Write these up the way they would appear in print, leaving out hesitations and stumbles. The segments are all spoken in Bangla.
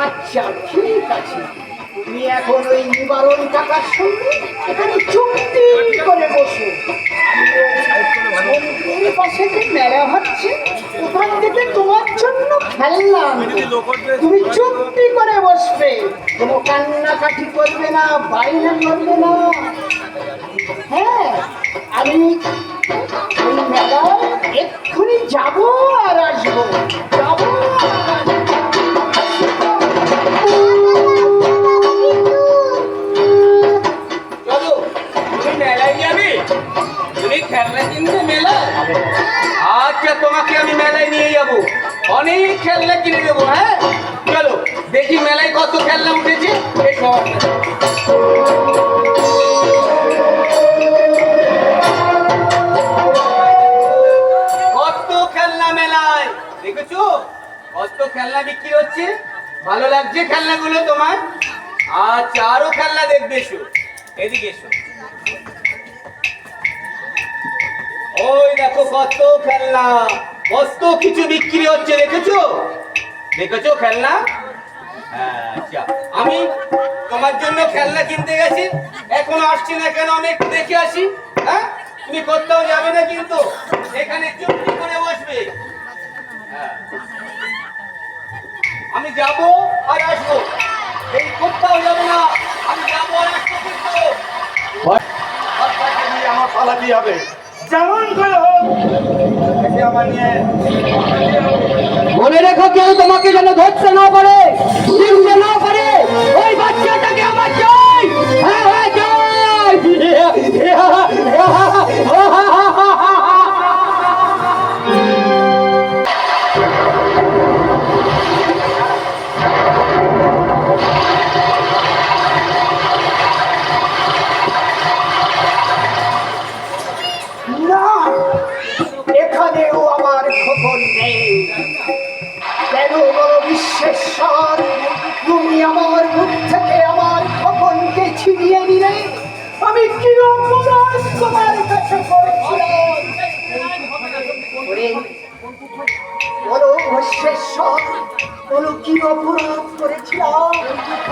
আচ্ছা ঠিক আছে, তুমি এখন ওই নিবারণ কাকার সঙ্গে এখানে চুক্তি করে বসো। মন্দিরের পাশে যে মেলা হচ্ছে ওখান থেকে তোমার জন্য খেললাম, তুমি চুক্তি করে বসবে, কোনো কান্নাকাটি করবে না, বাইরে করবে না। হ্যাঁ, আমি ওই মেলায় এক্ষুনি যাবো আর আসবো, যাবো আর খেলনা কিনতে মেলা। আচ্ছা, তোমাকে আমি মেলায় নিয়ে যাবো, অনেক খেলনা কিনে দেবো। হ্যাঁ চলো দেখি মেলায় কত খেলনা উঠেছে। কত খেলনা মেলায় দেখেছো, কত খেলনা বিক্রি হচ্ছে। ভালো লাগছে খেলনাগুলো তোমার? আচ্ছা, আরো খেলনা দেখবে, এসো এদিকে এসো। ওই দেখো কত খেলনা, কত কিছু বিক্রি হচ্ছে, দেখেছো দেখেছো খেলনা। আচ্ছা, আমি তোমার জন্য খেলনা কিনতে গেছি, এখনো আসছি না কেন? আমি একটু দেখে আসি। হ্যাঁ, তুমি কোথাও যাবে না কিন্তু, এখানে চুপটি করে বসবে, যাবো আর আসবো, এই কোথাও যাবে না। আমি যাবো আর আসবো কিন্তু আপনাকে নিয়ে আমার পালাতেই হবে, যেমন করে হোক একে আমার নিয়ে। মনে রেখো, কেউ তোমাকে যেন ধরতে না পারে, চিনতে না পারে। ওই বাচ্চাটাকে আমার চাই। হ্যাঁ হ্যাঁ চাই। না, এখানেও আমার খবর নেই। কেন বলো বিশ্বেশ্বর, তুমি আমার মুখ থেকে আমার খবরকে ছিনিয়ে নিলে? আমি কি অপরাধ তোমার কাছে করেছিলাম? ওরে, বলো বিশ্বেশ্বর, বলো কি অপরাধ করেছিলাম?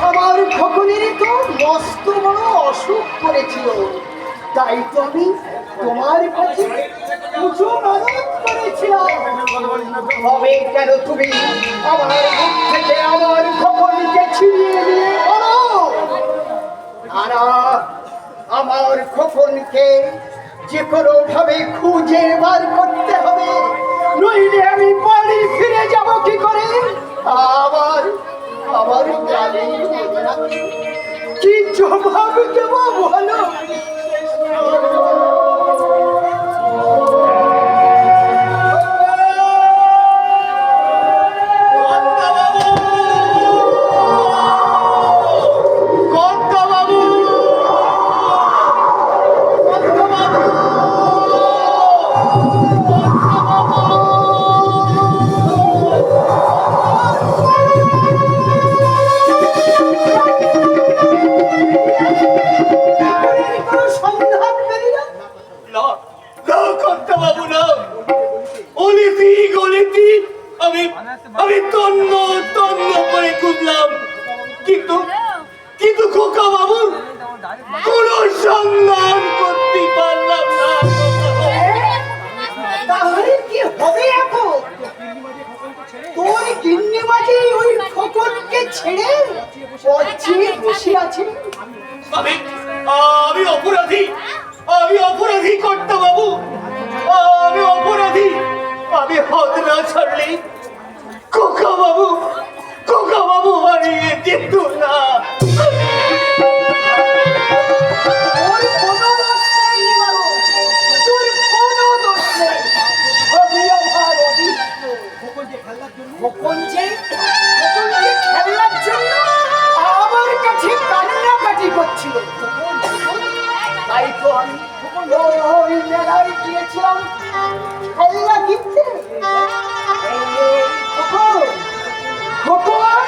আমার খবরের তো মস্ত বড় অসুখ করেছিল, তাই তো আমি তোমার কাছে পুজো মানত করেছিলাম। তবে কেন তুমি আমার মুখ থেকে আমার খবরকে ছিনিয়ে নিয়ে বলো? আরা, আমার খোকনকে যে কোনো ভাবে খুঁজে বার করতে হবে, নইলে আমি বাড়ি ফিরে যাব কি করে? আবার আমার গালি কি জবাব দেব বলো? আমি তন্ন তন্ন করে খুঁজলাম, কিন্তু কিন্তু খোকা বাবু কোন সন্ধান করতে পারলাম না। তাহলে কি হবে এখন? তোর গিন্নি মাঝে ওই খোকনকে ছেড়ে পচিয়ে বসে আছে। আমি আমি অপরাধী, আমি অপরাধী কর্তা বাবু, আমি অপরাধী। আমি হদ না ছাড়লে খোকা বাবু হারিয়ে যেত না। তোর কোনো দোষ নেই বাবু, তোর কোনো দোষ নেই। সবই আমার অদৃষ্ট। খোকন যে খেলার জন্য আমার কাছে কান্নাকাটি করছিল, তাই তো আমি ওই মেলায় গিয়েছিলাম খেলনা কিনতে। খোকন, খোকন,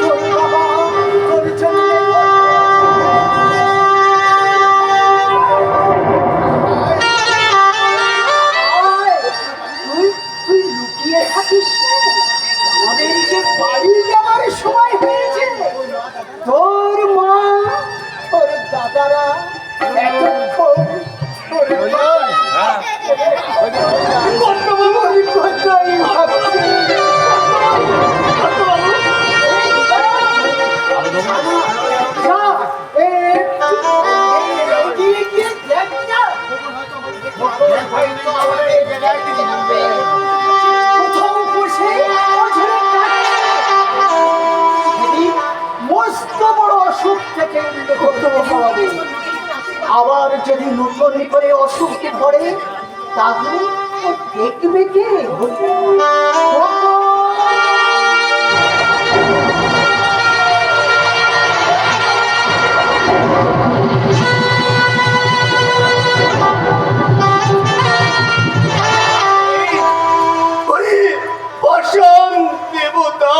তোর বাবা তোর জন্য তুই লুকিয়ে থাকিস না। আমাদের যে বাড়ি যাওয়ার সময় হয়েছে, তোর মা তোর দাদারা এতক্ষণ তোর কথাই ভাবছে। যা, এগিয়ে গিয়ে দেখ না। কোথাও বসে অঝরে কাঁদছে। সেদিন মস্ত বড় অসুখ থেকে হবে। আবার যদি নতুন করে অসুখে পড়ে, তাহলে ও দেখবে কে? পাষাণ দেবতা,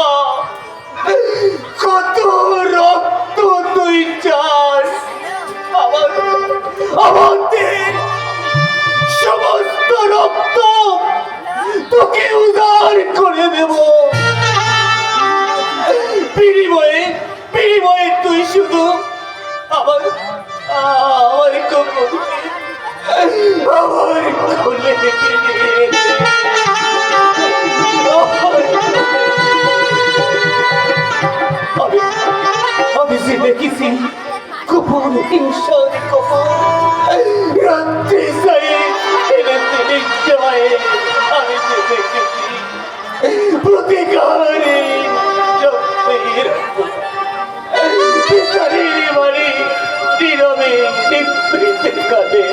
কত রক্ত তুই চাস? আমাদের সমস্ত রক্ত তোকে উদার করে আমার কোলে আমি যে দেখেছি গোপন হিংসার গোপন রাত্রি সাই জয়ে আমি যে দেখেছি প্রতিকারে চক্রের বিচারের বাড়ি নীরবে নিবৃতে কাঁদে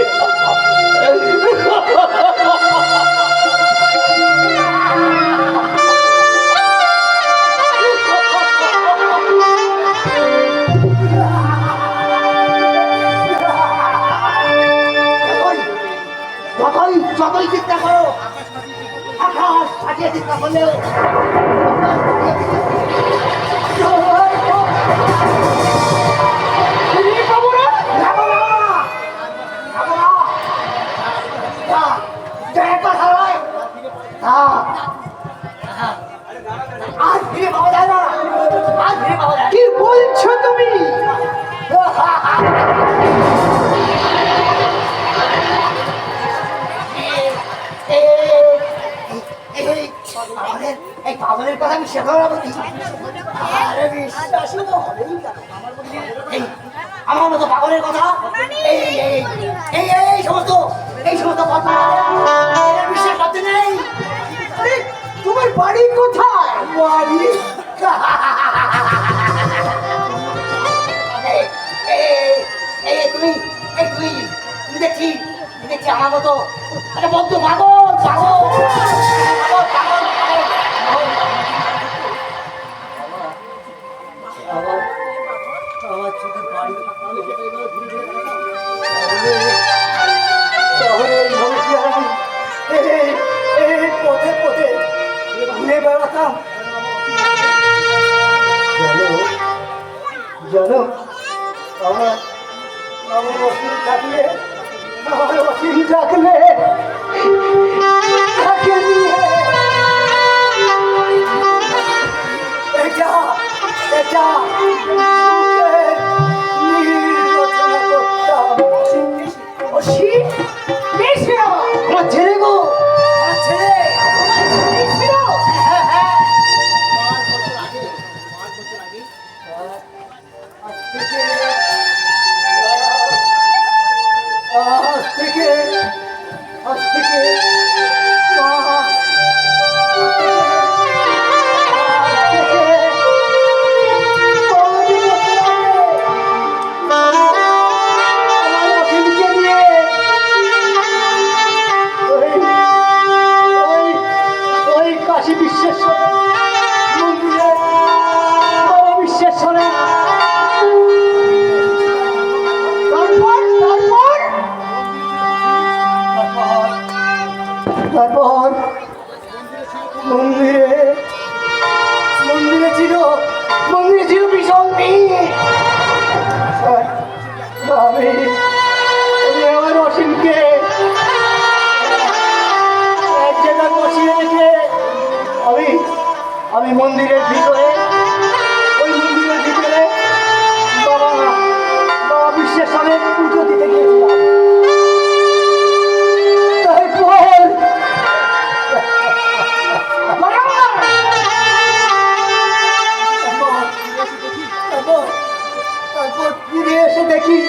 যতই চিন্তা করো আকাশ ফাটিয়ে চিন্তা করলেও কি বলছো তুমি? এই পাগলের কথা আমি শেখাবো বলি আরে বিশ্বাস তো হবেই না। আমার মতো পাগলের কথা এই এই এই এই সমস্ত কথা বিশ্বাস করতে নেই। আরে তোমার বাড়ি কোথায়? বাড়ি তুমি দেখছি আমার মতো একটা বদ্ধ পাগল পাগল আমার চোখের বাড়ি পথে পথে ঘুরে বেড়াতাম জানো আমার অসীম থাকলে তাকে নিয়ে এটা আমার ছেলে গো আমার ছেলে আজ থেকে তারপর মন্দিরে ছিল ভীষণ ভিড়। আমি আমার অসীমকে এক জায়গায় বসিয়ে রেখে আমি মন্দিরের ভিতরে বাবা বিশ্বেশ্বরের পুজো দিতে গিয়েছিলাম। তারপর ফিরে এসে দেখি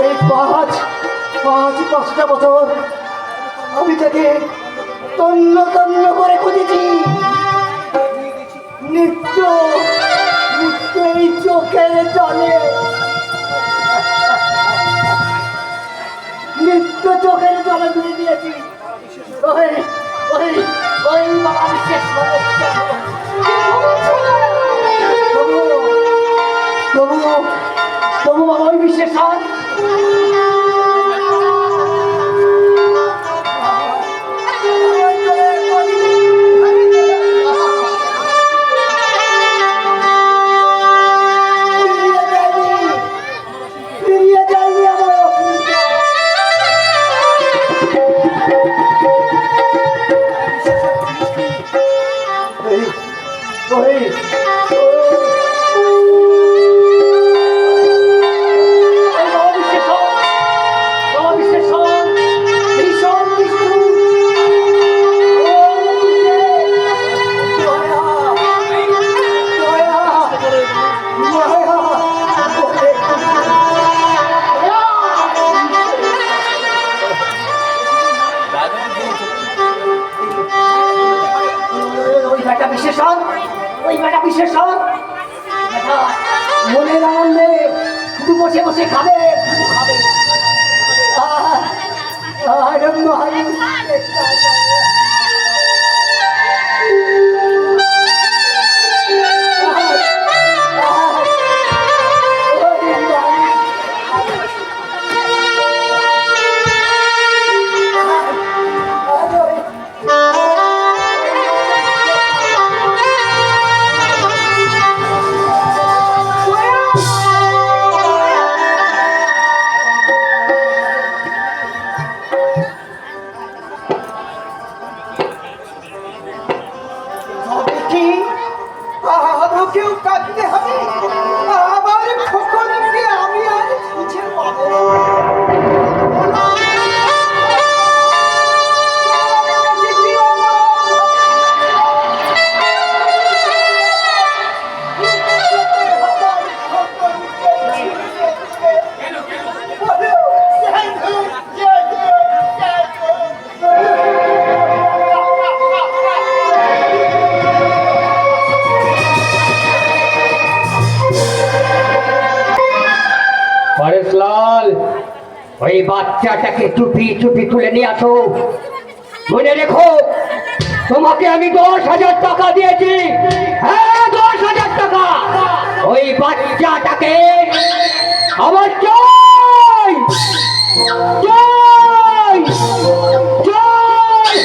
এই পাঁচটা বছর আমি তাকে তন্ন করে খুঁজেছি। নিত্য এই চোখের জলে ধুয়ে দিয়েছি। ওই বাবা বিশেষ তবু বাবা ওই বিশেষ ফিরিয়ে যায়নি আমার মনের আনন্দে শুধু বসে বসে খাবে, শুধু খাবে। আনন্দ হারি তবে কি আমাকেও কাঁদতে হবে? আমার খোকনকে আমি আর খুঁজে পাবো না। পরেশলাল, ওই বাচ্চাটাকে চুপি চুপি তুলে নিয়ে আসো। মনে রেখো, তোমাকে আমি 10,000 টাকা দিয়েছি। হ্যাঁ, 10,000 টাকা। ওই বাচ্চাটাকে আমার চাই, চাই, চাই।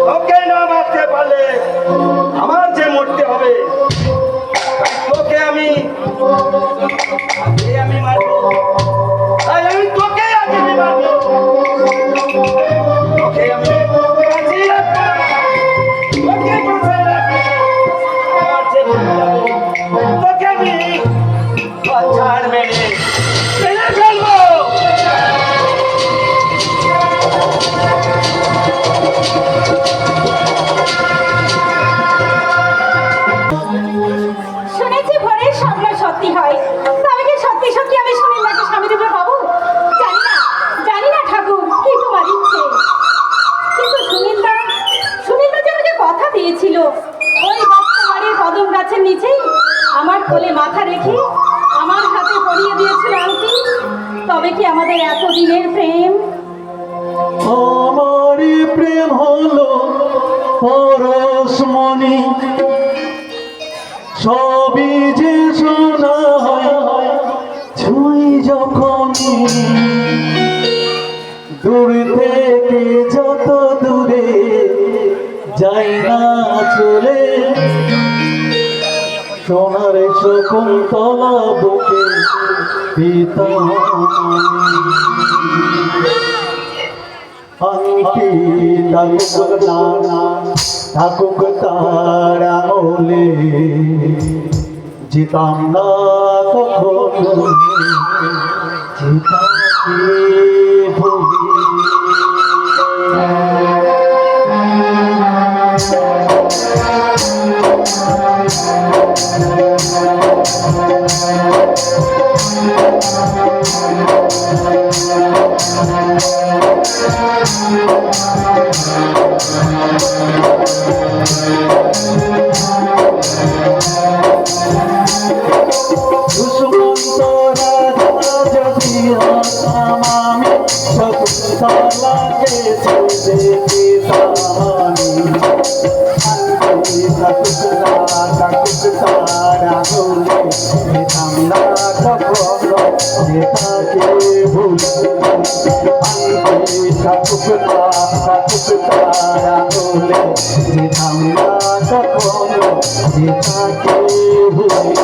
তোকে না মারতে পারলে আমার যে মরতে হবে। তোকে আমি মারবো, তাই আমি তোকে আজ আমি মারবো। তোকে আমি বাঁচিয়ে রাখবো, তোকে বাঁচিয়ে রাখবো। আমার যে মরতে হবে, তোকে আমি ছাড় মেরে ফেলবো। শুনেছি ভোরের স্বপ্ন সত্যি হয়, তবে কি সত্যি সত্যি আমি সুনীলদাকে স্বামী রূপে পাবো? জানি না ঠাকুর, কি তোমার ইচ্ছে। কিন্তু সুনীলদা যে আমাকে কথা দিয়েছিল, ওই বাড়ির কদম গাছের নিচেই আমার কোলে মাথা রেখে আমার হাতে পরিয়ে দিয়েছিল আংটি। তবে কি আমাদের এতদিনের প্রেম? আমারই প্রেম হলো পরশমণি, সবই যে শোনা হয় ছুঁই যখনই। দূর থেকে যত দূরে যাই না চলে, সোনার শকুন্তলা বুকে পিতা আংটি থাকুক নানা, থাকুক তার আঙুলে, যেতাম না কখনো যেতাকে ভুলি। দুষ্মন্ত রাজা যদি হতাম আমি, শকুন্তলাকে দেখে তাহানি। আংটি থাকুক না থাকুক তার আঙুলে, যেতাম না কখনো যেতাকে ভুলি। আংটি থাকুক না থাকুক তার আঙুলে, যেতাম না কখনো যেতাকে ভুলি।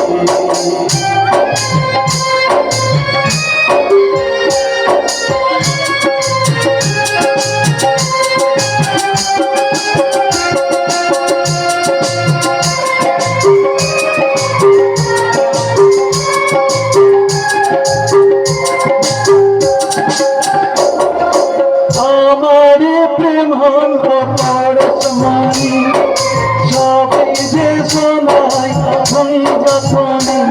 আমার প্রেম হল পরশমণি, সবই যে শোনায় ছুঁই যখনই।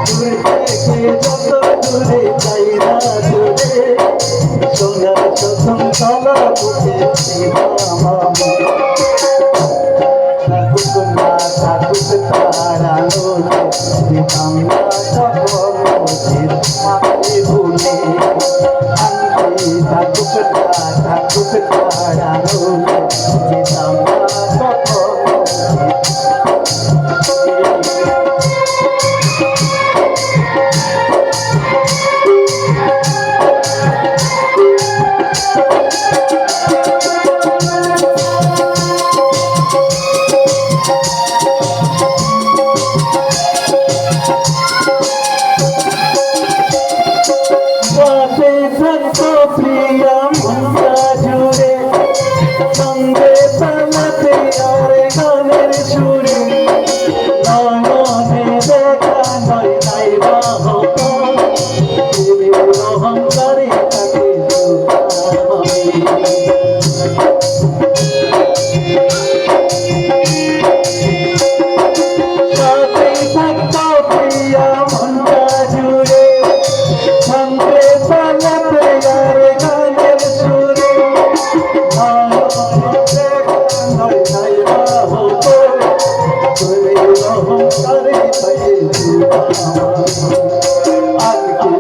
দূর থেকে যত দূরে যাই না দূরে, সোনার শকুন্তলা বুকে ছিলাম আমি। থাকুক তারানো দিতাম না তখন যে তোমাকে ভুলে শান্তি থাকুক তারানো দিতাম না তখন বাসে থাকতো প্রিয়া মনটা জুড়ে সঙ্গে পালাতে আর গানের সুরে নয়নে দেখা নয় নাই বা হতো প্রেমের অহংকারে তাকে সাথে থাকতো প্রিয়া মনটা জুড়ে সঙ্গে পালাতে আর গানের সুরে নয় নাই বা হতো প্রেমের অহংকারে তাকে আর কি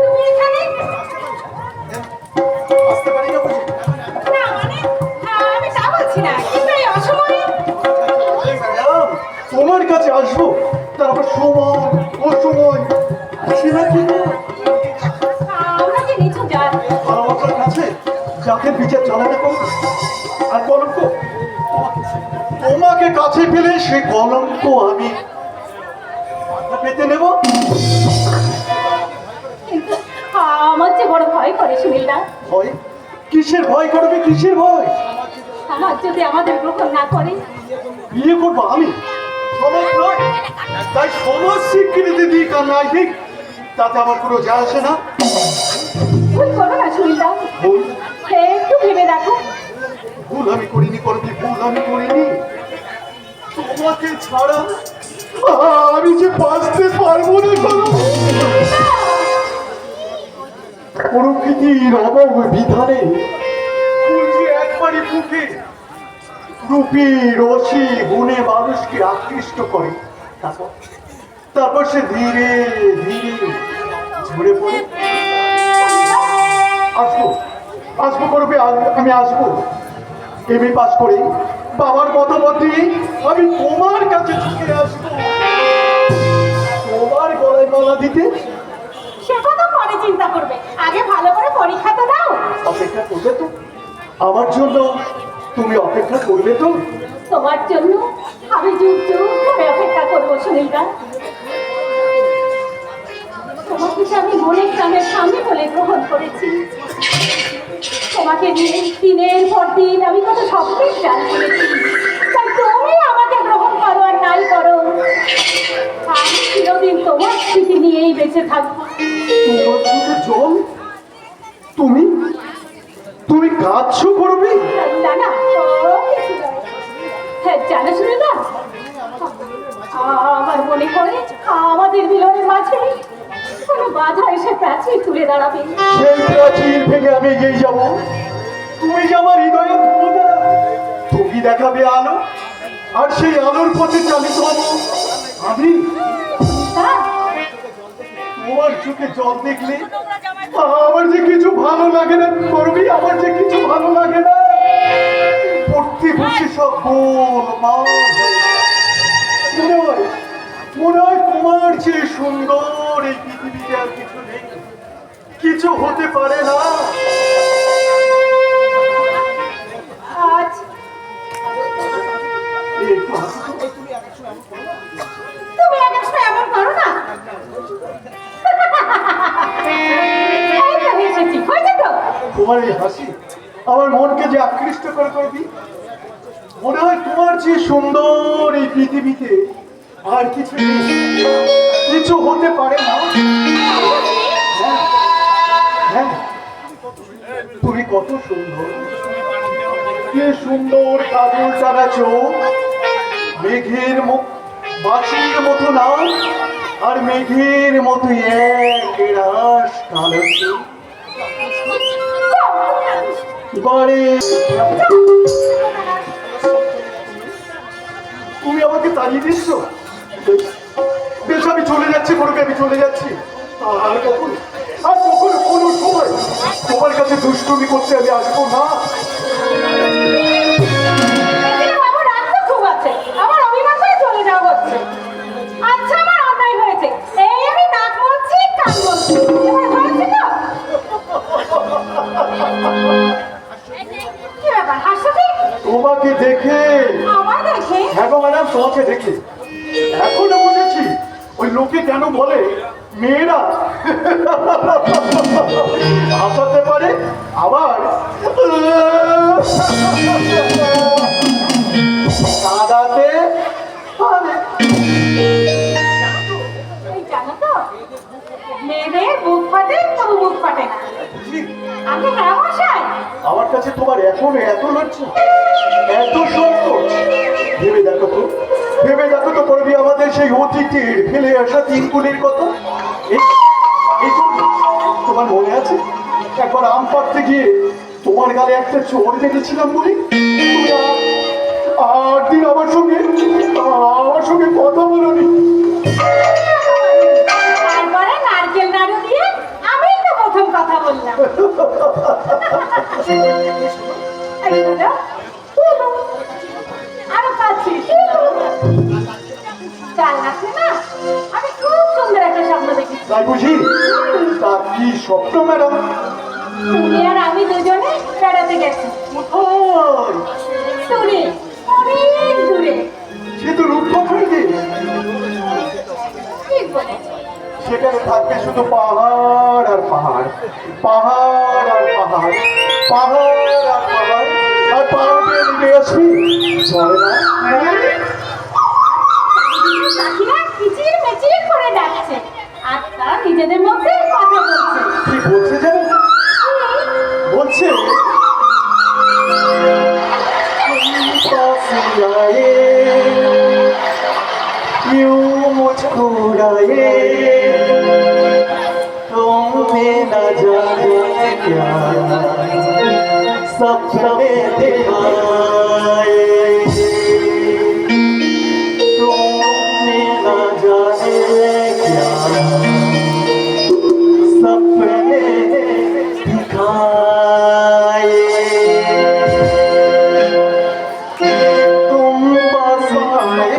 তুমি এখানে? আসতে পারি না বুঝি? না মানে আমি তা বলছি না, কিন্তু এই অসময়ে ম্যাডাম, তোমার কাছে আসবো তারপর সময় অসময় আসে না কি না? আমরা যে নিচু যান ভালোবাসার কাছে যাকে বিচার চালাতে করবো আর কলঙ্ক তোমাকে কাছে পেলে সেই কলঙ্ক আমি মাথা পেতে নেব। কিন্তু আমার যে বড় ভয় করে সুনীলদা। ভয়? কিসের ভয় করবে, কিসের ভয়? আমার যদি আমাদের গ্রহণ না করে বিয়ে করবো আমি? সমাজ নয়, তাই সমাজ স্বীকৃতি দিক আর নাই দিক তাতে আমার কোনো যায় আসে না। ভুল করো না সুনীলদা, ভুল? একটু ভেবে দেখো। ভুল আমি করিনি করবি, ভুল আমি করিনি। তোমাকে ছাড়া আমি যে বাঁচতে পারবো না কোনো। প্রকৃতির অবব বিধানে ফুল যে একবারই ফুটে রূপী রসি গুণে মানুষকে আকৃষ্ট করে, তারপর সে ধীরে ধীরে ঝরে পড়ে। আসবো আসবো করবে, আমি আসবো। এমএ পাস করে বাবার মতামত দিয়ে আমি তোমার কাছে ছুটে আসবো, তোমার গলায় মালা দিতে। সে কথা পরে চিন্তা করবে, আগে ভালো করে পরীক্ষা তো দাও। অপেক্ষা করবে তো? আমার জন্য তুমি অপেক্ষা করবে তো? তোমার জন্য আমি যুগ যুগ ধরে অপেক্ষা করবো সুনীলদা। তোমাকে যে আমি মনের গ্রামের সামনে বলে গ্রহণ করেছি, তোমাকে নিয়ে দিনের পর দিন আমি কত স্বপ্নের চাল করেছি, তাই তুমি আমাকে গ্রহণ করো আর নাই করো, আমি চিরদিন তোমার স্মৃতি নিয়েই বেঁচে থাকবো। তোমার চোখে জল? তুমি তুমি কাঁদছো করবে? না না, ও কিছু নয়। হ্যাঁ জানো সুনীলদা, আমার মনে হয় আমাদের মিলনের মাঝে কোনো বাধা এসে প্রাচীর তুলে দাঁড়াবে। সেই প্রাচীর ভেঙে আমি এগিয়ে যাবো। তুমি যে আমার হৃদয়ে দেবতা, তুমি দেখাবে আলো, আর সেই আলোর পথে চালিত হবো আমি। হ্যাঁ, তোমার চোখে জল দেখলে আমার যে কিছু ভালো লাগে না করবি, আমার যে কিছু ভালো লাগে না। পড়তে বসে সব গোল মাল মনে হয় তোমার চেয়ে সুন্দর এই পৃথিবীতে আর কিছু নেই, কিছু হতে পারে না। আজ একটু হাসো তো। তুমি এক সময় এমন করো না। এই তো এসেছি, হয়েছে তো? তোমার এই হাসি আমার মনকে যে আকৃষ্ট করে করবি, মনে হয় তোমার যে সুন্দর এই পৃথিবীতে আর কিছু নেই, কিছু হতে পারে না। হ্যাঁ, হ্যাঁ, তুমি কত সুন্দর, কি সুন্দর কাজল টানা চোখ, মেঘের মুখ, বাঁশির মতো নাচ, আর মেঘের মতো এক রাস কালো চোখ। বাড়ি তুমি আমাকে তাড়িয়ে দিচ্ছ? বেশ, আমি চলে যাচ্ছি, করবে আমি চলে যাচ্ছি। আর কখন কোনো সময় তোমার কাছে দুষ্টুমি করতে আমি আসবো না। আমার রাগ তো খুব আছে, আমার অভিমান করে চলে যাওয়া হচ্ছে। আচ্ছা, আমার অন্যায় হয়েছে, এই আমি নাক বলছি, কান বলছি, এবার হয়েছে তো? কি ব্যাপার, হাসছো কি? তোমাকে দেখে, আমার দেখে? হ্যাঁ গো ম্যাডাম, তোমাকে দেখে এখনো বুঝেছি ওই লোকে কেন বলে মেয়েরা হাসাতে পারে আবার কাঁদাতে পারে। এই জানো তো, মেয়েদের বুক ফাটে, তবু মুখ ফাটে না। আগে হ্যাঁ মশাই? আমার কাছে তোমার এখনো এত লজ্জা, এত সংকোচ। ভেবে দেখো তো, ভেবে দেখো তো করবি আমাদের সেই অতীতের ফেলে আসা দিনগুলির কথা। এই তোমার মনে আছে একবার আম পাড়তে গিয়ে তোমার গালে একটা চোর দেখেছিলাম বলি? তুমি আর দিন আমার সঙ্গে কথা বলোনি। তারপরে নারকেল নাড়ু দিয়ে আমি তো প্রথম কথা বললাম। এই শোনো, আরো কাছে চাল আছে না, আমি খুব সুন্দর একটা স্বপ্ন দেখেছি। তাই বুঝি? তা কি স্বপ্ন ম্যাডাম? তুমি আর আমি দুজনে বেড়াতে গেছি কোথায়? দূরে, অনেক দূরে। সে তো রূপকথার দিন। ঠিক বলেছ। সেখানে থাকবে শুধু পাহাড় আর পাহাড়, পাহাড় আর পাহাড়, পাহাড় আর পাহাড়, আর পাহাড়ে দিকে আসবি চলে না। পাখিরা কিচির মিচির করে ডাকছে আর তারা নিজেদের মধ্যে কথা বলছে। কি বলছে জানো? বলছে यूं मुझको उड़ाए तुमने न जाने क्या सपने दिखाए, तुमने न जाने क्या सपने दिखाए। तुम बस आए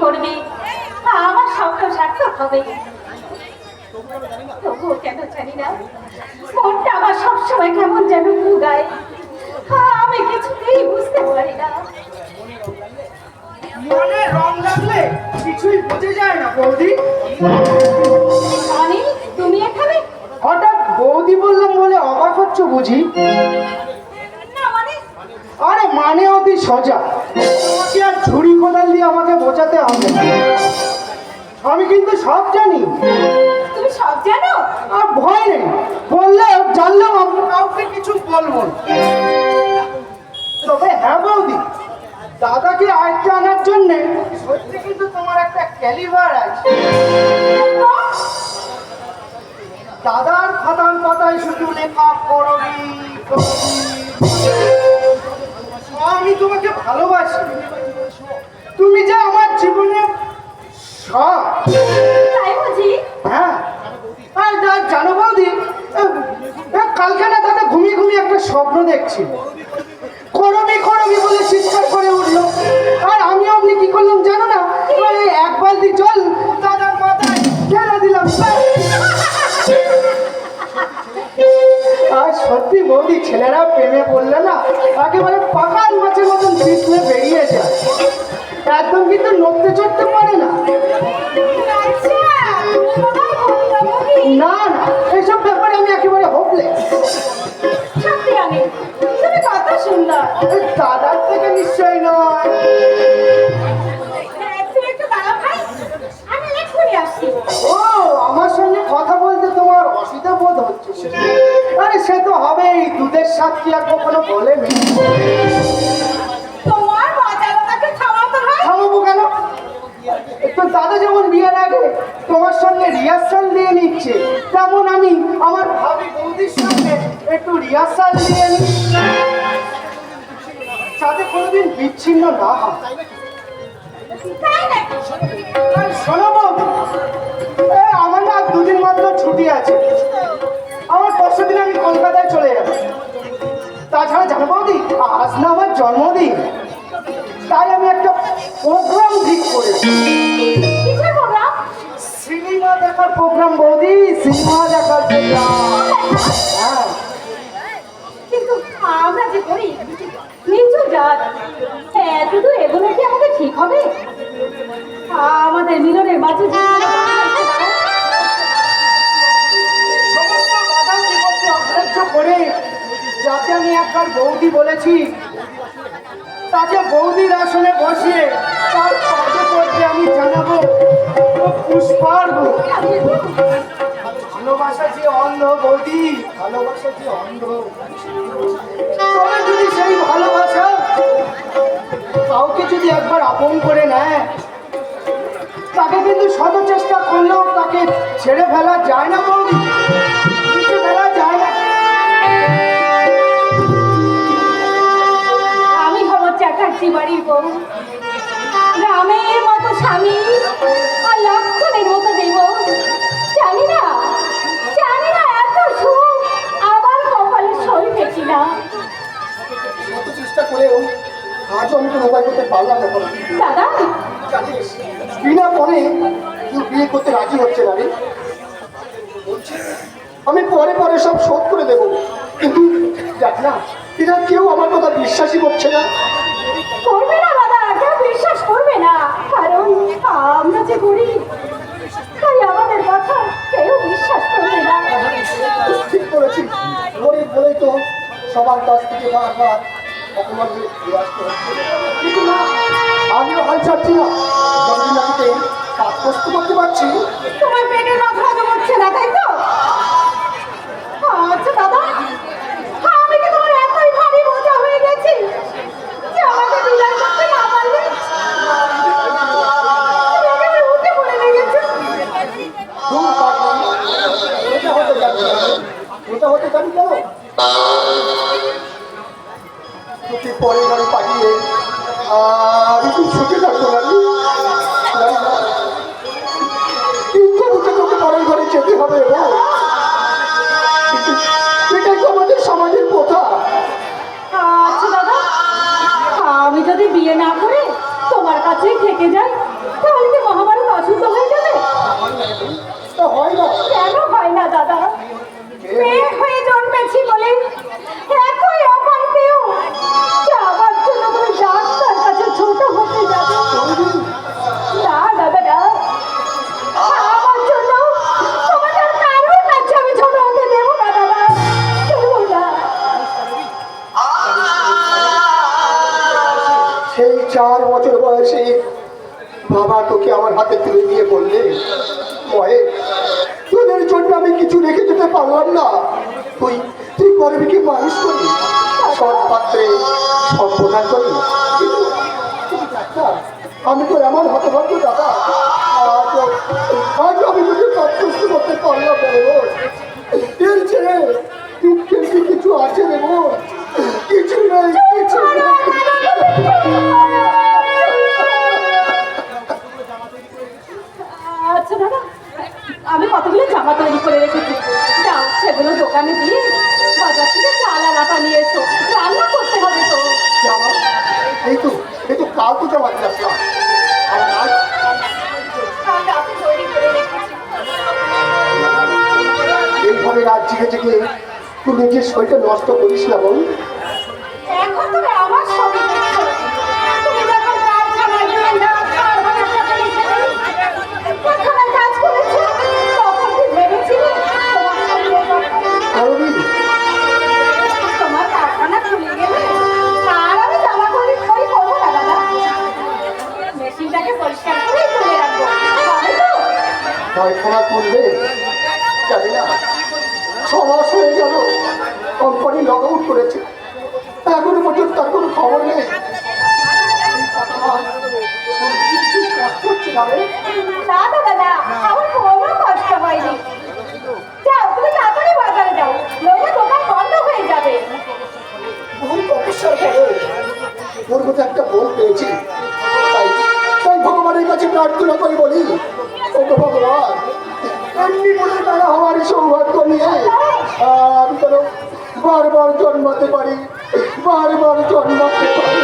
করবে, আমার স্বপ্ন সার্থক হবে। তবুও কেন জানি না, মনটা আমার সবসময় কেমন যেন গায়, আমি কিছুতেই বুঝতে পারি না। মনে রং লাগলে কিছুই বোঝা যায় না বৌদি। অনিল, তুমি এখানে? হঠাৎ বৌদি বললাম বলে অবাক হচ্ছ বুঝি? না মানে? আরে মানে অতি সোজা, তোমাকে আর ঝুড়ি কোদাল দিয়ে আমাকে বোঝাতে হবে না। আমি কিন্তু সব জানি। তুমি সব জানো? আর ভয় নেই, বললে জানলাম আমি কাউকে কিছু বলবো না। তবে হ্যাঁ বৌদি, দাদাকে আয়ত্তে আনার জন্য সত্যি কিন্তু তোমার একটা ক্যালিভার আছে। দাদার খাতার পাতায় শুধু লেখা করবি করবি। আমি তোমাকে ভালোবাসি, তুমি যে আমার জীবনের সব। তাই বুঝি? হ্যাঁ, আর জানো বৌদি, কালকে না দাদা ঘুমিয়ে ঘুমিয়ে একটা স্বপ্ন দেখছি, করবি করবি বলে চিৎকার করে উঠলো। আর আমি আপনি কি করলাম জানো না, এই এক বালতি জল দাদার মাথায় ঢেলে দিলাম। আর সত্যি বৌদি, ছেলেরা প্রেমে পড়লে না একেবারে পাকার মাছের মতন পিছলে বেরিয়ে যায়, একদম কিন্তু নড়তে চড়তে পারে না। আচ্ছা, তোমার ভক্তমণি। না না, এইসব ব্যাপারে আমি একেবারে হোপলেস। সত্যি অনিল, তুমি কত সুন্দর। দাদার থেকে নিশ্চয়ই নয়। তুমি একটু দাঁড়াও ভাই, আমি এক্ষুনি আসছি। ও, আমার সঙ্গে কথা বলতে তোমার অসুবিধা বোধ হচ্ছে? আরে সে তো হবেই, দুধের স্বাদ কি আর কখনো বলেনি। তোমার বাজারটাকে খাওয়াতে হয়। থামাবো কেন? তো দাদা যেমন বিয়ের আগে তোমার সঙ্গে রিহার্সাল দিয়ে নিচ্ছে, তেমন আমি আমার ভাবি বৌদির সঙ্গে একটু রিহার্সাল দিয়ে নি, যাতে কোনোদিন বিচ্ছিন্ন না হয়। তাই নাকি? আর শোনো বৌদি, আমার না দুদিন মাত্র ছুটি আছে, আমার পরশুদিন আমি কলকাতায় চলে যাবো। তাছাড়া জানো বৌদি, আজ না আমার জন্মদিন, তাই আমি একটা প্রোগ্রাম ঠিক করেছি। কিসের প্রোগ্রাম? সিনেমা দেখার প্রোগ্রাম বৌদি, সিনেমা দেখার প্রোগ্রাম। হ্যাঁ, কিন্তু আমরা যে করি নিচু জাত, শুধু এগুলো কি আমাদের ঠিক হবে? আমাদের মিলনের মাঝে যে কোনো বাধা এসে দাঁড়ায়। সমস্ত বাধা বিপত্তি অগ্রাহ্য করে যাতে আমি একবার বৌদি বলেছি, তাকে বৌদির আসনে বসিয়ে তার পদে পদে আমি জানাবো পুষ্পার্ঘ। ভালোবাসা যে অন্ধ বৌদি, ভালোবাসা যে অন্ধ। তবে যদি সেই ভালোবাসা কাউকে যদি একবার আপন করে নেয়, তাকে কিন্তু শত চেষ্টা করলেও তাকে ছেড়ে ফেলা যায় না বৌদি, কিছু ফেলা যায় না। আমি হব চ্যাটার্জি বাড়ির বউ, রামের মতো স্বামী আর লক্ষণের মতো দেব। জানি না এত সুখ আমার কপালে সইবে কিনা। কত চেষ্টা করেও আজও আমি কোনো উপায় করতে পারলাম না। দাদা, জানিস, বিনা পরে কেউ বিয়ে করতে রাজি হচ্ছে না রে। বলছে আমি পরে পরে সব শোধ করে দেবো, কিন্তু দেখ না, এরা কেউ আমার কথা বিশ্বাসই করছে না। করবে না দাদা, কেউ বিশ্বাস করবে না, কারণ আমরা যে গরিব, তাই আমাদের কথা কেউ বিশ্বাস করবে না। ঠিক করেছি, গরিব বলেই তো সবার কাছ থেকে বারবার অপমান হয়ে ফিরে আসতে হচ্ছে। কিন্তু না, আমিও হাল ছাড়ছি না, যতদিন নাকিতে কাজ কষ্ট করতে পারছি। তোমার পেটের মাথা জমাচ্ছে না, তাই তো? আচ্ছা দাদা, আমি কি তোমার এতই ভারী বোঝা হয়ে গেছি যে আমাকে বিদায় করতে না পারলে তুমি একেবারে উঠে পড়ে লেগেছো? দূর পারলাম, এটা হতে জানি না, এটা হতে জানি কেন? তোকে পরের ঘরে পাঠিয়ে আমি খুব সুখে থাকতে পারি, কিন্তু তোকে পরের ঘরে যেতে হবে। বয়সে বাবা তোকে আমার হাতে তুলে দিয়ে বললে, মহেশ, তোদের জন্য আমি কিছু রেখে যেতে পারলাম না, তুই তুই গরিবকে মানুষ করি, সৎ পাত্রে সব প্রদান করি। আমি তো এমন হতভাগ্য দাদা, আজ আমি তোকে কাজকষ্ট করতে পারলাম না রে বোন। এর ছেড়ে দুঃখের কি কিছু আছে রে বোন? কিছু নেই, কিছু নেই। আচ্ছা দাদা, আমি কতগুলো জামা তৈরি করে রেখেছি, যাও সেগুলো দোকানে দিয়ে বাজার থেকে চাল আর আটা নিয়ে এসো, রান্না করতে হবে তো। জামা? এই তো কাল তো জামা দিয়ে আসলাম, আর আজ কাল রাতে তৈরি করে রেখেছি। এইভাবে রাত জেগে জেগে তুই নিজের শরীরটা নষ্ট করিস না বোন। এখন তুমি আমার সবই দেখছো। তুমি যখন কারখানায় গিয়ে না কারখানার টাকা নিতে গেলে, কারখানায় কাজ করেছো, তখন কি ভেবেছিলে তোমার সঙ্গে করবি তোমার কারখানা খুলে গেলে আর আমি জামা তৈরি করবো না দাদা। মেশিনটাকে পরিষ্কার করেই তুলে রাখবো, হবে তো? কারখানা তুলবে জানি না, 6 মাস হয়ে গেল কোম্পানি লগ আউট করেছে, এখনো পর্যন্ত তার কোনো খবর নেই। কষ্ট হচ্ছে না রে? না তো দাদা, আমার কোনো কষ্ট হয়নি। যাও তুমি তাড়াতাড়ি বাজারে যাও, নইলে দোকান বন্ধ হয়ে যাবে। বহু তপস্যার পরে ওর মতো একটা বোন পেয়েছি, তাই তাই ভগবানের কাছে প্রার্থনা করে বলি, ও তো ভগবান, এমনি করে তারা হওয়ার সৌভাগ্য নিয়ে আমি যেন বারবার জন্মাতে পারি, বারবার জন্মাতে পারি।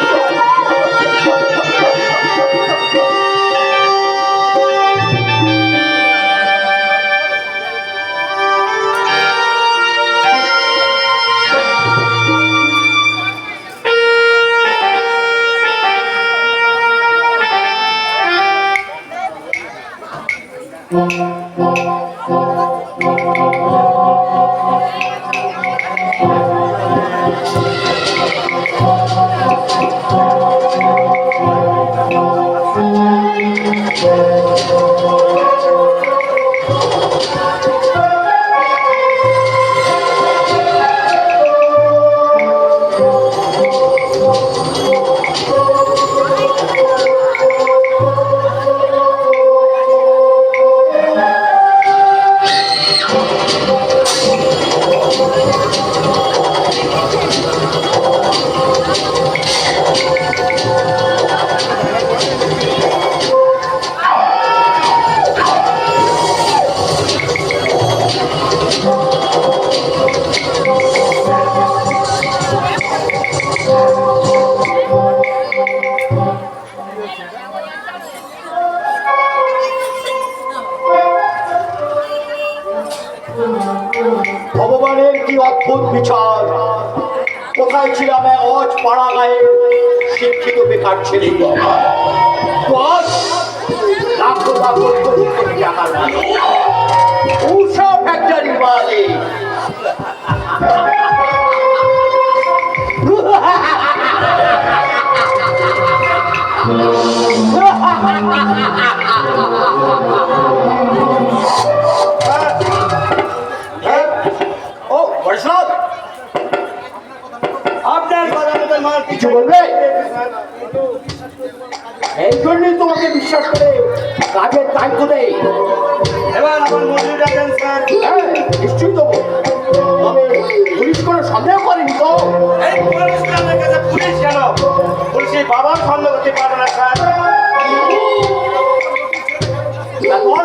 ভগবানের কি অদ্ভুত বিচার! কোথায় ছিলাম অজ পাড়া গায়ে শিক্ষিত বেকার ছেলে, লাখো লাখো কোটি কোটি টাকার মালিক, উষা ফ্যাক্টরি মালিক। ও বৈষ্ণব, আপনার কিছু বলবে? এই জন্যই তোমাকে বিশ্বাস করে কাজের দায়িত্ব দেয়। এবার আমার মজুরিটা দেন স্যার। হ্যাঁ নিশ্চয়ই দেবো, তবে পুলিশ কোনো সন্দেহ করেনি তো? এই পুলিশের কাছে পুলিশ কেন? পুলিশের বাবার সন্দেহ করতে পারবে না স্যার। এখন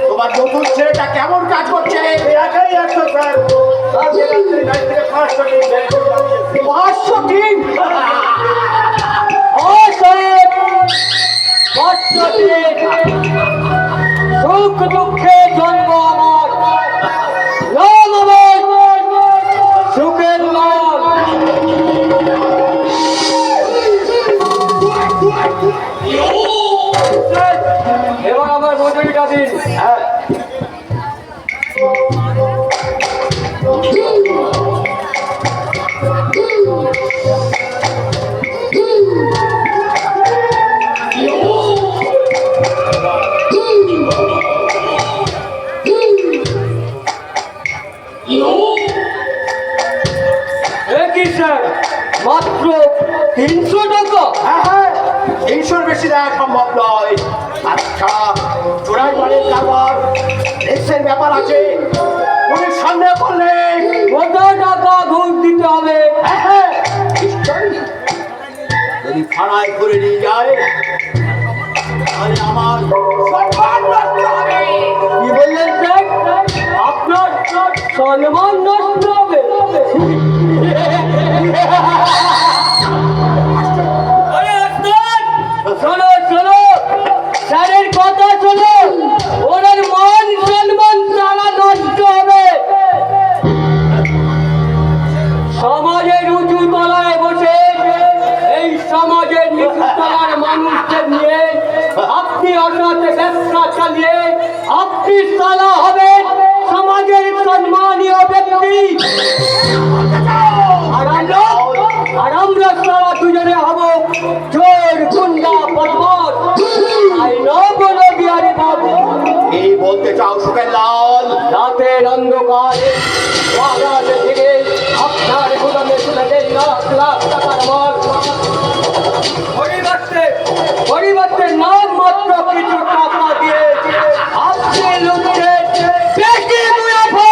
তোমার নতুন ছেলেটা কেমন কাজ করছে? একাই একশো স্যার, 500 টিম। সুখ দুঃখে জন্ম আমার, নাম আমার সুখের নাম। এবার আমার মজুরিটা দিন। হ্যাঁ Yeah. আচ্ছা চোরাই বাড়ির কারবার রিক্সের ব্যাপার আছে, পুলিশ সামনে করলে কত টাকা ঘুষ দিতে হবে? হ্যাঁ নিশ্চয়ই। যদি থানায় করে নিয়ে যায় তাহলে আমার সম্মান নষ্ট হবে। কি বললেন স্যার? আপনার সম্মান নষ্ট হবে? আরে ওস্তাদ, শোনো শোনো, স্যারের কথা শোনো, ওনার মান সম্মান সারা নষ্ট হবে। সমাজের উঁচু তলায় বসে এই সমাজের নিচু তলার মানুষদের নিয়ে আপনি অসাথে ব্যবসা চালিয়ে আপনি সালা হবেন সমাজের সম্মানীয় ব্যক্তি। আর আমরা সারা দুজনে হব চোর গুন্ডা বদমাশ। আই নো বলো বিহারি বাবু। কি বলতে চাও সুখের লাল? রাতের অন্ধকারে বাগানে থেকে আপনার গুদামে তুলে দেয় লাখ লাখ টাকার মাল। পরিবর্তে নাম মাত্র কিছু টাকা দিয়ে আপনি লুটে বেশি মুনাফা।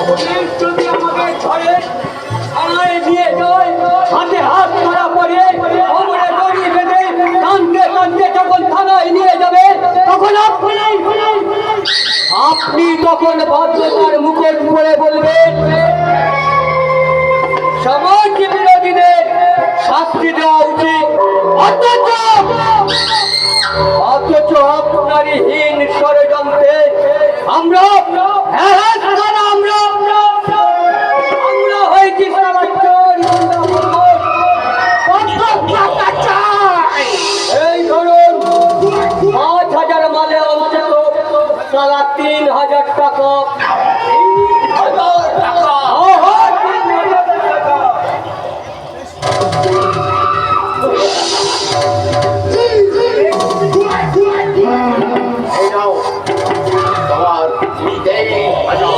পুলিশ যদি আমাকে ধরে থানায় নিয়ে যায়, হাতে হাত ধরা পড়ে কোমরে দড়ি বেঁধে টানতে টানতে যখন থানায় নিয়ে যাবে তখন আপনি তখন বাধ্যতার মুখের উপরে বলবেন সমাজ বিরোধীদের শাস্তি দেওয়া উচিত। অথচ আপনারই হীন ষড়যন্ত্রে আমরা হয়েছি সারা চোর এই ধরুন ৫,০০০ মালে অন্তত সারা ৩,০০০ টাকা। এই নাও তোমার ৩,০০০।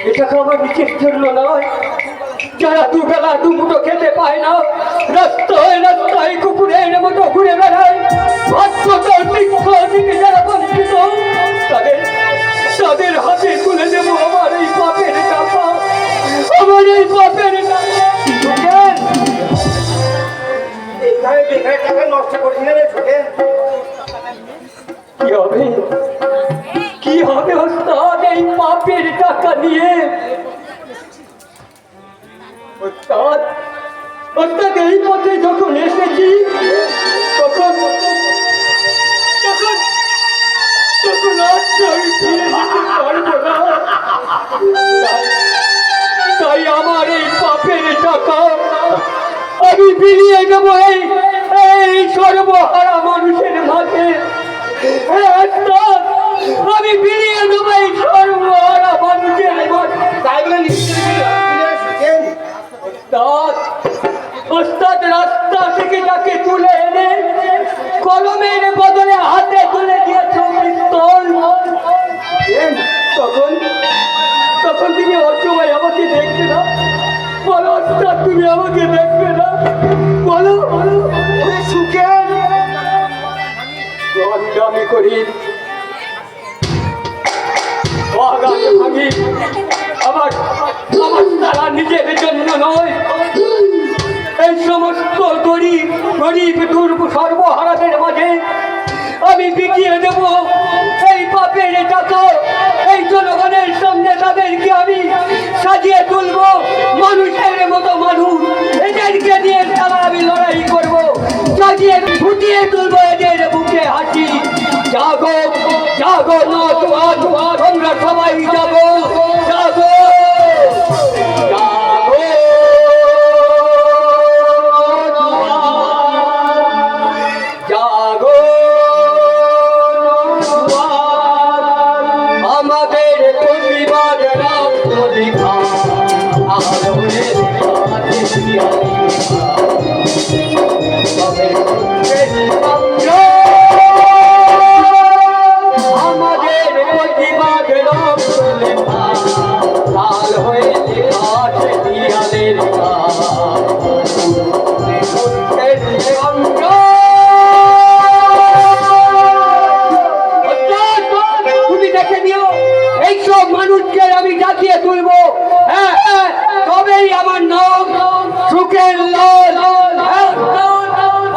এ টাকা আমার নিজের জন্য নয়, যারা দুবেলা দুমুঠো খেতে পায় না, রাস্তায় রাস্তায় কুকুরের মতো ঘুরে বেড়ায়, ভাগ্যতার বৃক্ষ থেকে যারা বঞ্চিত তাদের হাতে তুলে দেব আমার এই পাপের টাকা, আমার এই পাপের টাকা। কি হবে ওস্তাদ এই পাপের টাকা নিয়ে? ওস্তাদ এই পথে যখন এসেছি তখন আর ফিরে যেতে পারবো না। তাই আমার এই পাপের টাকা আমি ফিরিয়ে দেব এই সর্বহারা মানুষের মাঝে। আমি ফিরিয়ে দেব এই সর্বহারা মানুষের মাঝে। ওস্তাদ রাস্তা থেকে যাকে তুলে এনে কলমের বদলে হাতে তুলে দিয়েছে পিস্তল, তখন তুমি অসময় আমাকে দেখবে না? বলো ওস্তাদ, তুমি আমাকে দেখবে না? বলো সুখেন আমি করি ভাঙি আমার তারা নিজের জন্য নয়, এই সমস্ত গরিব দুর্ব সর্বহারাদের মাঝে আমি বিকিয়ে দেব এই পাপের টাকা। এই জনগণের সামনে তাদেরকে আমি সাজিয়ে তুলবো মানুষের মতো মানুষ, এদেরকে নিয়ে তারা আমি লড়াই করবো, সাজিয়ে ফুটিয়ে তুলবো এদের বুকে হাসি। জাগো জাগো আমরা সবাই যাবো, জাগো জাগো আমাদের প্রতিবাদ অধিকার আলোরে তবে আমাদের প্রতিবাদ লেখা লাল হয়েছে আছে দিয়ালের তুমি দেখে নিও এইসব মানুষকে আমি জাগিয়ে তুলবো। হ্যাঁ তবেই আমার নাম সুখের লাল।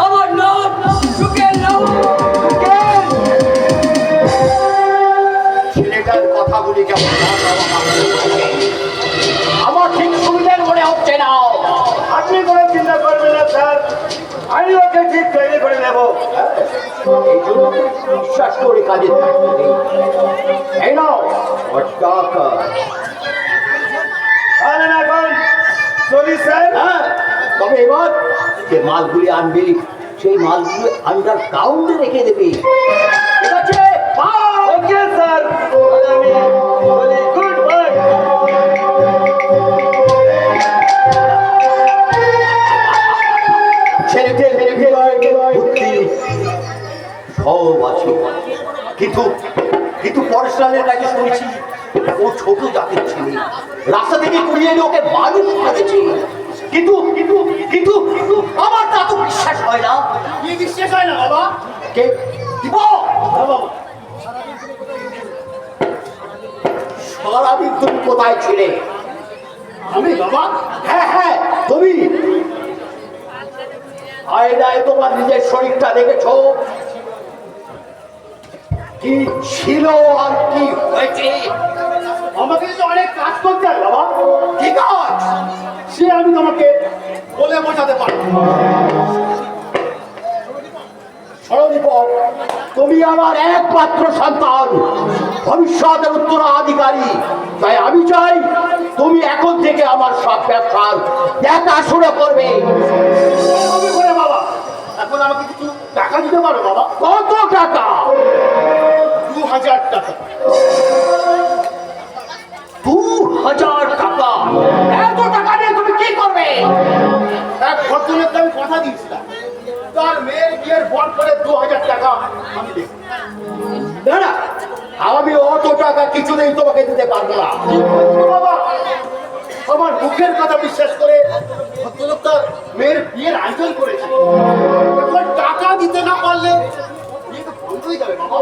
আমার নাম সুখের লাল। ছেলেটার কথাগুলি কেমন আমার ঠিক সুবিধার মনে হচ্ছে না। আপনি কোনো চিন্তা করবেন না স্যার, আমি ওকে ঠিক তৈরি করে দেব। এই জন্য বিশ্বাস করে কাজে এই নাও টাকা। চলি স্যার। হ্যাঁ তবে এবার যে মালগুলি আনবি সেই মালগুলি আন্ডার কাউন্টে রেখে দেবে, ঠিক আছে? Okay sir. Good bye. ছেলেকে বুদ্ধি সব আছে, কিন্তু পড়াশোনার কাছে শুনছি ও ছোট জাতির ছেলে, রাস্তা থেকে কুড়িয়ে এনে ওকে মানুষ করেছে। কিন্তু কিন্তু কিন্তু আমার তা তো বিশ্বাস হয় না। কি বিশ্বাস হয় না বাবা? কে দিব বাবা? সারাদিন তুমি কোথায় ছিলে? আমি বাবা? হ্যাঁ হ্যাঁ তুমি। আয়নায় তোমার নিজের শরীরটা দেখেছো? কি ছিল আর কি হয়েছে? আমাকে তো অনেক কাজ করতে হয় বাবা। কি কাজ? সে আমি তোমাকে বলে বোঝাতে পারবো না। সরদীপক, তুমি আমার একমাত্র সন্তান, ভবিষ্যতের উত্তরাধিকারী। তাই আমি চাই তুমি এখন থেকে আমার সব ব্যবসার দেখাশোনা করবে। বাবা এখন আমাকে কিছু টাকা দিতে পারো বাবা? কত টাকা? 2000 টাকা। 2000 টাকা? এত টাকা নিয়ে তুমি কি করবে? এক ভদ্রলোককে আমি কথা দিয়েছিলাম, তার মেয়ের বিয়ের বর করে 2000 টাকা আমি দেব। না না, আমি অত টাকা কিছুতেই তোমাকে দিতে পারবো না বাবা। আমার মুখের কথা বিশ্বাস করে ভদ্রলোকটা মেয়ের বিয়ের আয়োজন করেছে, এখন টাকা দিতে না পারলে বিয়ে তো বন্ধ হয়ে যাবে বাবা।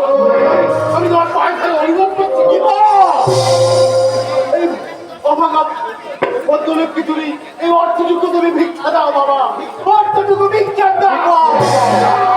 আমি তোমার পায়ে ধরে অনুভব করছি এই অভাগা ভদ্রলোককে তুমি এই অর্থটুকু তুমি ভিক্ষা দাও বাবা, অর্থটুকু ভিক্ষা দাও।